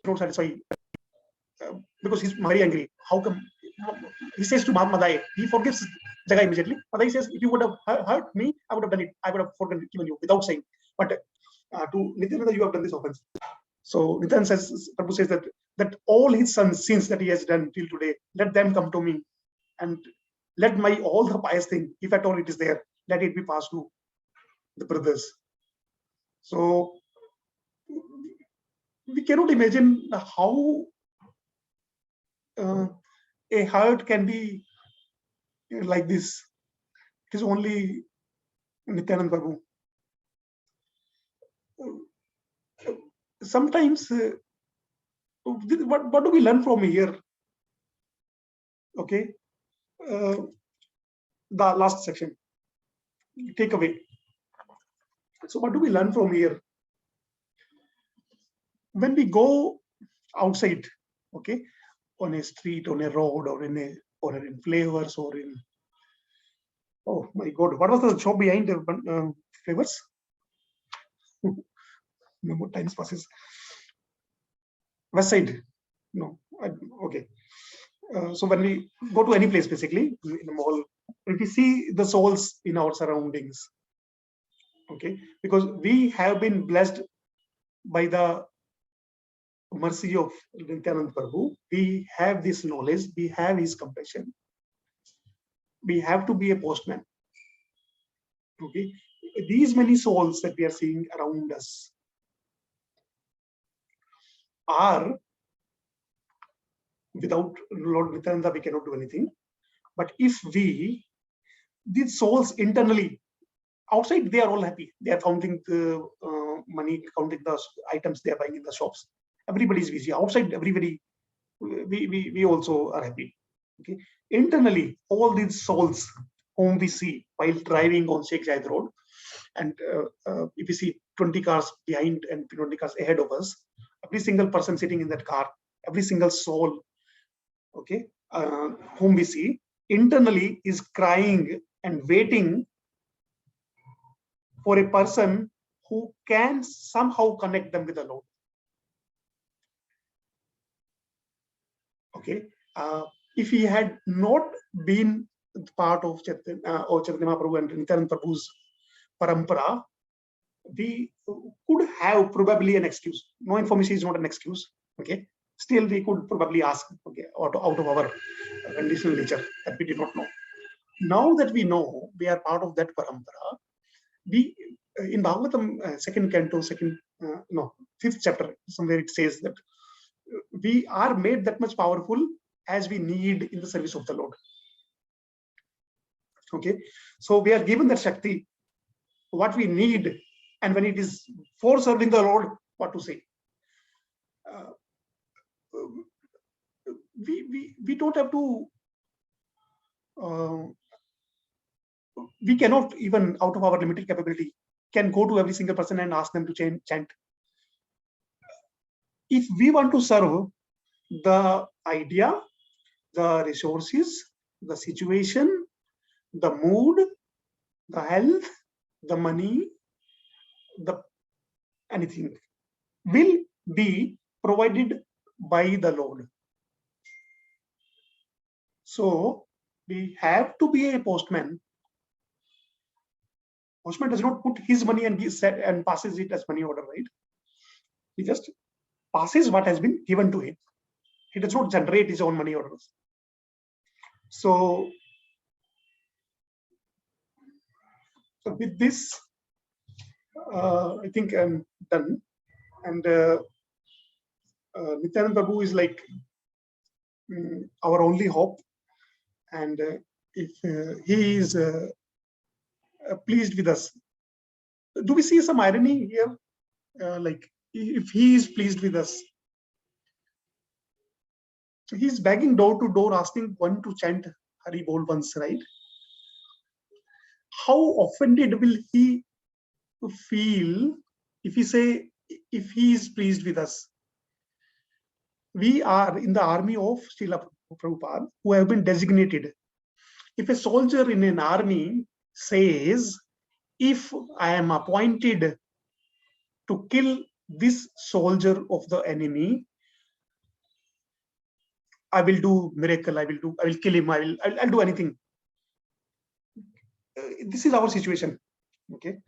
not satisfy, because he's very angry. How come? He says to Madai, he forgives Jagai immediately. Madai says, if you would have hurt me, I would have done it. I would have forgiven you without saying. But to Nityananda, you have done this offense. So Nityananda says, Prabhu says that all his sins that he has done till today, let them come to me, and let all the pious thing, if at all it is there, let it be passed to the brothers. So we cannot imagine how a heart can be like this. It is only Nityananda Prabhu. Sometimes, what do we learn from here? Okay, the last section. take away. So what do we learn from here? When we go outside, okay, on a street, on a road, or in flavors, or in, oh my God, what was the shop behind flavors? No more times passes. West side, no, okay. So when we go to any place, basically in a mall, if we see the souls in our surroundings, okay, because we have been blessed by the mercy of Nityananda Prabhu, we have this knowledge, we have his compassion. We have to be a postman. Okay, these many souls that we are seeing around us are, without Lord Nityananda, we cannot do anything. But if we, these souls internally, outside they are all happy. They are counting the money, counting the items they are buying in the shops. Everybody is busy. Outside, everybody, we also are happy. Okay, internally, all these souls whom we see while driving on Sheikh Zayed Road, and if we see 20 cars behind and 20 cars ahead of us, every single person sitting in that car, every single soul, okay, whom we see internally is crying and waiting for a person who can somehow connect them with the Lord. Okay, if he had not been part of Chaitanya Mahaprabhu and Nityananda Prabhu's parampara, we could have probably an excuse. No information is not an excuse. Okay, still we could probably ask, okay, out of our conditional nature that we did not know. Now that we know we are part of that parampara, we in Bhagavatam second canto, fifth chapter, somewhere it says that we are made that much powerful as we need in the service of the Lord. Okay, so we are given that Shakti, what we need, and when it is for serving the Lord, what to say. We don't have to. We cannot, even out of our limited capability, can go to every single person and ask them to chant. If we want to serve, the idea, the resources, the situation, the mood, the health, the money, the anything will be provided by the Lord. So we have to be a postman. Postman does not put his money and passes it as money order, right? He just passes what has been given to him. He does not generate his own money orders. So with this, I think I'm done. And Nityananda Prabhu is like our only hope. And if he is pleased with us, do we see some irony here? Like if he is pleased with us, so he's begging door to door, asking one to chant Hari Bol once, right? How offended will he feel if he is pleased with us? We are in the army of Srila Prabhupada, who have been designated. If a soldier in an army says, if I am appointed to kill this soldier of the enemy, I will do miracle, I will kill him, I'll do anything. This is our situation. Okay.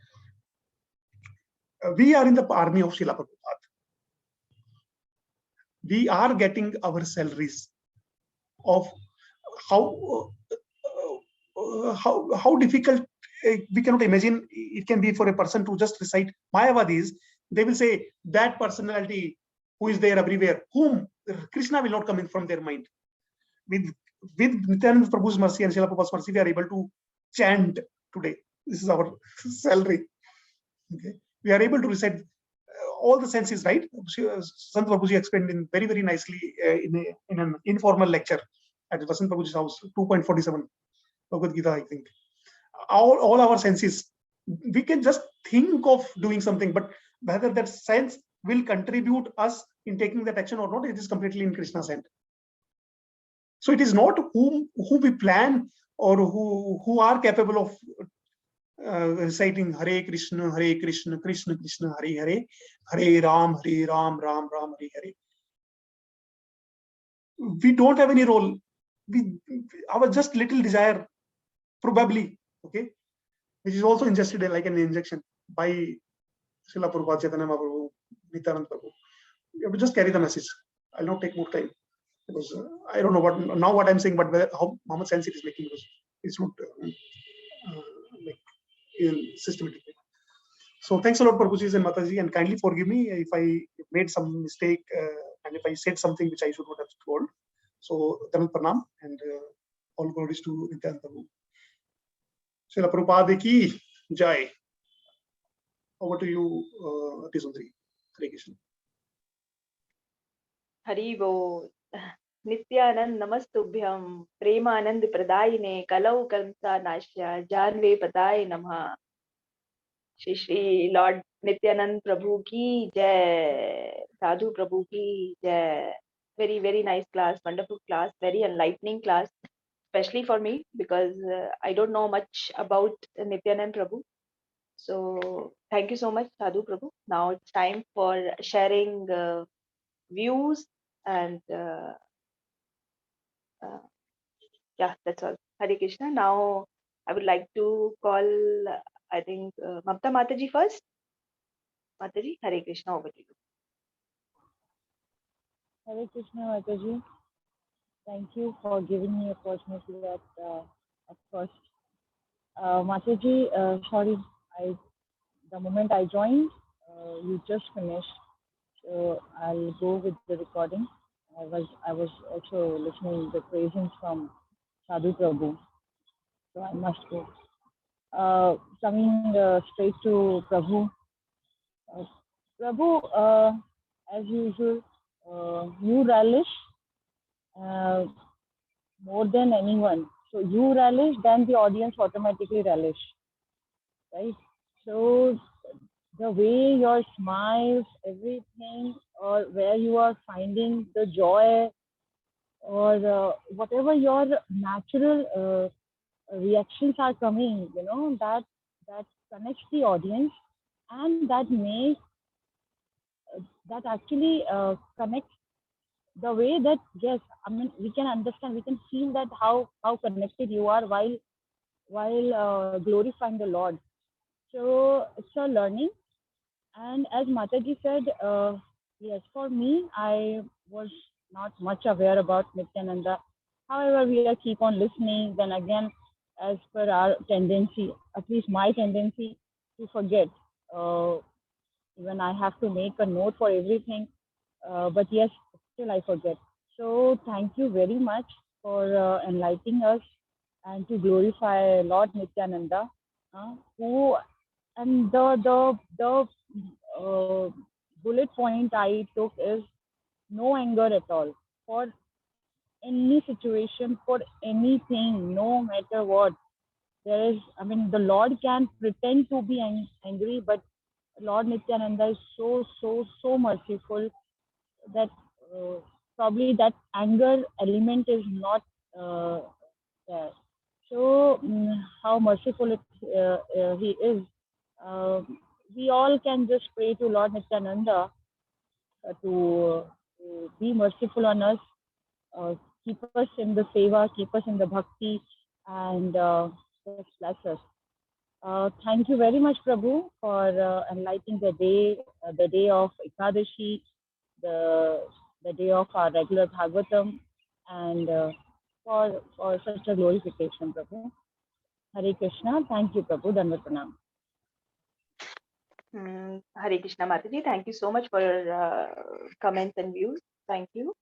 We are in the army of Srila Prabhupada. We are getting our salaries of how difficult we cannot imagine it can be for a person to just recite Mayavadis. They will say that personality who is there everywhere, whom Krishna will not come in from their mind. With Nityananda Prabhu's mercy and Srila Prabhupada's mercy, we are able to chant today. This is our salary. Okay. We are able to recite all the senses, right? Sant Prabhuji explained in very, very nicely in an informal lecture at Vasant Prabhuji's house, 2.47 Bhagavad Gita, I think. all our senses. We can just think of doing something, but whether that sense will contribute us in taking that action or not, it is completely in Krishna's hand. So it is not who we plan or who are capable of reciting Hare Krishna, Krishna Krishna, Hare Hare, Hare Ram, Ram Ram, Hare Hare. We don't have any role. Our just little desire, probably, okay, which is also ingested like an injection by Srila Prabhupada, Chaitanya Mahaprabhu, Nityananda Prabhu. You have to just carry the message. I'll not take more time because I don't know what I'm saying, but how much sense it is making, because it's not like systematic. So thanks a lot, Prabhuji and Mataji, and kindly forgive me if I made some mistake and if I said something which I should not have told. So Dhanat Pranam and all glories to Nityananda Prabhu. Srila Prabhupada ki jai. Over to you, Tisundri. Hare Krishna. Hari Bo. Nityanand Namastubhyam Premanand Pradayine Kalau Kamsa Nashya Janve Pataye Namah. Shri Lord Nityanand Prabhu ki jai. Sadhu Prabhu ki jai. Very, very nice class, wonderful class, very enlightening class, especially for me because I don't know much about Nityanand Prabhu. So thank you so much, Sadhu Prabhu. Now it's time for sharing views and yeah, that's all. Hare Krishna. Now I would like to call, I think, Mamta Mataji first. Mataji, Hare Krishna, over to you. Hare Krishna, Mataji. Thank you for giving me opportunity at first. Mataji, sorry, the moment I joined, you just finished, so I'll go with the recording. I was also listening the praisings from Sadhu Prabhu, so I must go. Coming straight to Prabhu. Prabhu, as usual, you relish more than anyone. So you relish, then the audience automatically relish, right? So the way your smiles, everything, or where you are finding the joy, or whatever your natural reactions are coming, that connects the audience, and that makes that actually connects the way that, yes, I mean, we can understand, we can feel that how connected you are while glorifying the Lord. So it's a learning. And as Mataji said, yes, for me, I was not much aware about Nityananda. However, we keep on listening. Then again, as per our tendency, at least my tendency, to forget. Even I have to make a note for everything. But yes, still I forget. So thank you very much for enlightening us and to glorify Lord Nityananda, who, and the bullet point I took is no anger at all for any situation, for anything, no matter what. There is, I mean, the Lord can pretend to be angry, but Lord Nityananda is so merciful that probably that anger element is not there. So how merciful he is. We all can just pray to Lord Nityananda to be merciful on us, keep us in the seva, keep us in the bhakti, and just bless us. Thank you very much, Prabhu, for enlightening the day of Ekadashi, the day of our regular Bhagavatam, and for such a glorification, Prabhu. Hare Krishna. Thank you, Prabhu. Dandavat Pranam. Hare Krishna, Mataji. Thank you so much for your comments and views. Thank you.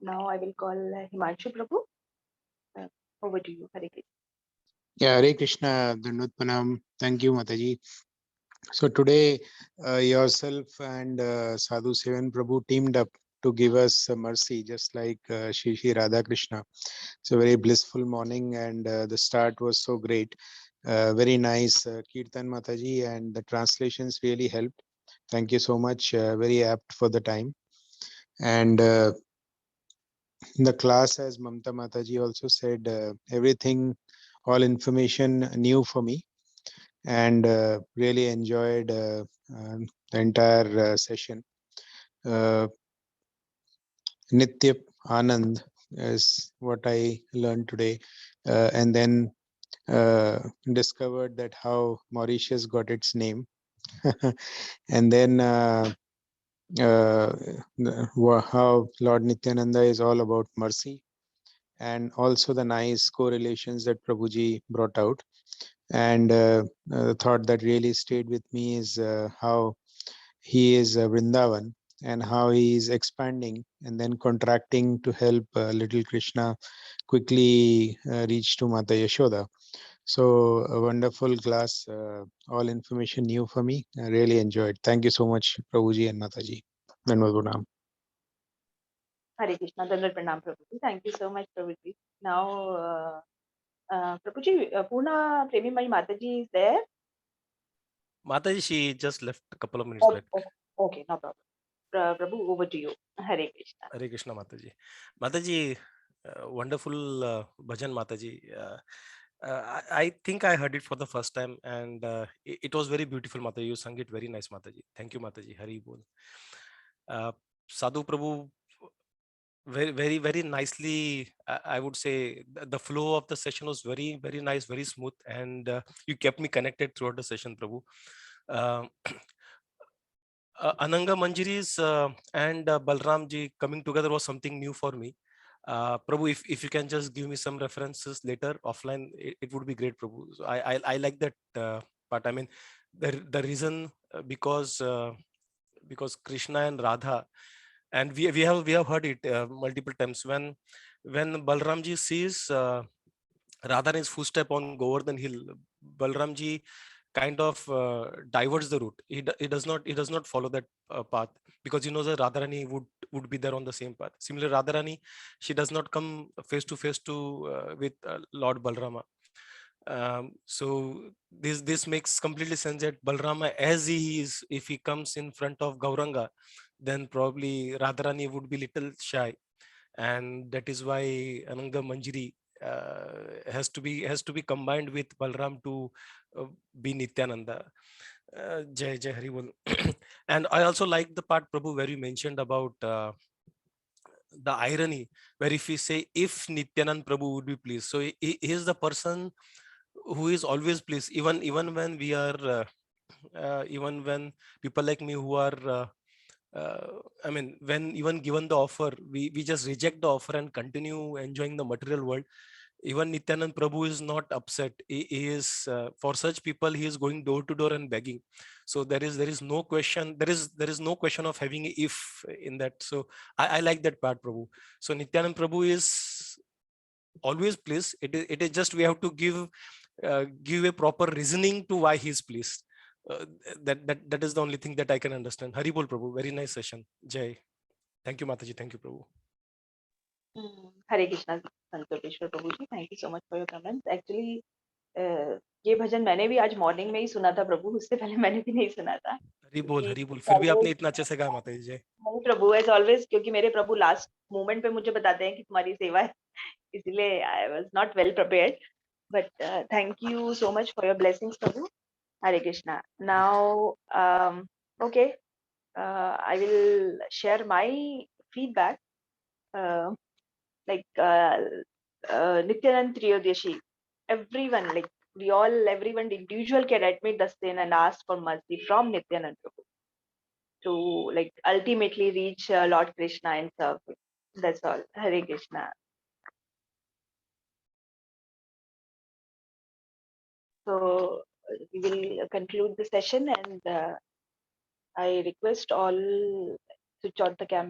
Now I will call Himanshu Prabhu. Over to you, Hare Krishna. Yeah, Hare Krishna, Dandavat Pranam. Thank you, Mataji. So today, yourself and Sadhu Sevan Prabhu teamed up to give us mercy, just like Shri Radha Krishna. It's a very blissful morning, and the start was so great. Very nice Kirtan Mataji, and the translations really helped. Thank you so much. Very apt for the time. And in the class, as Mamta Mataji also said, everything, all information new for me, and really enjoyed the entire session. Nitya Anand is what I learned today, and then discovered that how Mauritius got its name, and then how Lord Nityananda is all about mercy, and also the nice correlations that Prabhuji brought out. And the thought that really stayed with me is how he is Vrindavan, and how he is expanding and then contracting to help little Krishna quickly reach to Mata Yashoda. So a wonderful class, all information new for me. I really enjoyed. Thank you so much, Prabhuji and Mataji. Dhanwad Pranam. Hare Krishna, Dandavat Pranam, Prabhuji. Thank you so much, Prabhuji. Now, Prabhuji, Purna Premi Mai Mataji is there. Mataji, she just left a couple of minutes back. Okay, no problem. Prabhu, over to you. Hare Krishna. Hare Krishna, Mataji. Mataji, wonderful bhajan, Mataji. I think I heard it for the first time, and it was very beautiful, Mataji. You sang it very nice, Mataji. Thank you, Mataji. Hari Bol. Sadhu Prabhu, very nicely. I would say the flow of the session was very nice, very smooth, and you kept me connected throughout the session, Prabhu. Ananga Manjari's and Balramji coming together was something new for me. Prabhu, if you can just give me some references later offline, it would be great, Prabhu. So I like that part. I mean, the reason because Krishna and Radha, and we have heard it multiple times when Balramji sees Radha in his footstep on Govardhan Hill, Balramji kind of diverts the route. He does not follow that path, because he knows that Radharani would be there on the same path. Similarly, Radharani, she does not come face to face with Lord Balrama. So this makes completely sense that Balrama, as he is, if he comes in front of Gauranga, then probably Radharani would be little shy, and that is why Ananga Manjari has to be combined with Balram to be Nityananda. Jai Jai Hari Bol. And I also like the part, Prabhu, where you mentioned about the irony, where if we say if Nityanand Prabhu would be pleased, so he is the person who is always pleased, even when we are even when people like me who are I mean, when even given the offer, we just reject the offer and continue enjoying the material world. Even Nityanand Prabhu is not upset. He is for such people, he is going door to door and begging. So there is no question. There is no question of having a if in that. So I like that part, Prabhu. So Nityanand Prabhu is always pleased. It is just we have to give a proper reasoning to why he is pleased. That is the only thing that I can understand. Hari Bol, Prabhu. Very nice session. Jai. Thank you, Mataji. Thank you, Prabhu. Hare Krishna, Santokeshwar Prabhuji. Thank you so much for your comments. Actually, ये भजन मैंने भी आज morning में ही सुना था प्रभु, उससे पहले मैंने भी नहीं सुना था. हरी बोल. फिर भी आपने इतना अच्छे से गाया, माता जी. नहीं प्रभु, एज ऑलवेज, क्योंकि मेरे प्रभु लास्ट मोमेंट पे मुझे बताते हैं कि तुम्हारी सेवा है, इसलिए I was not well prepared, but thank you so much for your blessings Prabhu. Hare Krishna. Now okay, I will share my feedback. Like Nityanand Triyodashi, everyone, like everyone individual can admit the sin and ask for mercy from Nityanand Prabhu to like ultimately reach Lord Krishna and serve him. That's all. Hare Krishna. So we will conclude the session, and I request all switch on the camera.